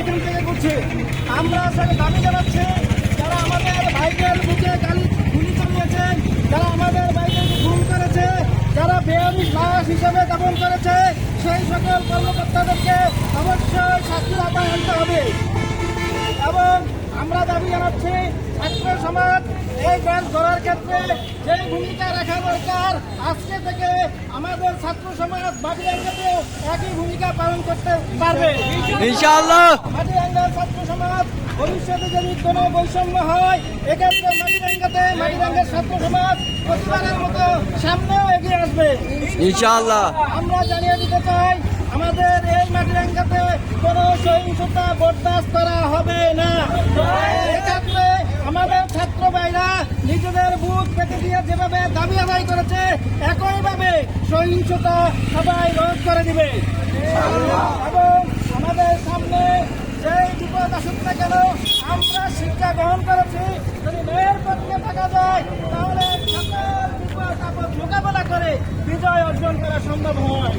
এখান থেকে করছে। আমরা আসলে দাবি জানাচ্ছি, যারা আমাদের ভাইদের বুকে গুলি চালিয়েছেন, যারা আমাদের ভাইদেরকে খুন করেছে, যারা বেআইনি লাশ হিসেবে দাপন করেছে, সেই সকল কর্মকর্তাদেরকে অবশ্যই শাস্তির আওতায় আনতে হবে। এবং আমরা দাবি জানাচ্ছি, ছাত্র সমাজ এই দেশ গড়ার ক্ষেত্রে যে ভূমিকা রাখা দরকার, আজকে থেকে আমাদের ছাত্র সমাজ মাটিরাঙ্গাতেও একই ভূমিকা পালন করতে পারবে ইনশাআল্লাহ। মাটিরাঙ্গার ছাত্র সমাজ ভবিষ্যতে যদি কোনো বৈষম্য হয়, এক্ষেত্রে মাটিরাঙ্গার ছাত্র সমাজ প্রতিবারের মতো সামনেও এগিয়ে আসবে ইনশাআল্লাহ। আমরা জানিয়ে দিতে চাই, আমাদের এই মাটিরাঙ্গাতে কোনো সহিংসতা বরদাস্ত করা হবে না। এক্ষেত্রে আমাদের ছাত্র ভাইরা নিজেদের বুথ পেতে দিয়ে যেভাবে দাবি আদায় করেছে, একইভাবে সহিংসতা সবাই রোধ করে দিবে। এবং আমাদের সামনে যেই বিপদ আসুক না কেন, আমরা শিক্ষা গ্রহণ করেছি, যদি মেয়ের পক্ষে থাকা যায় তাহলে সকল বিপদ আপদ মোকাবেলা করে বিজয় অর্জন করা সম্ভব হয়।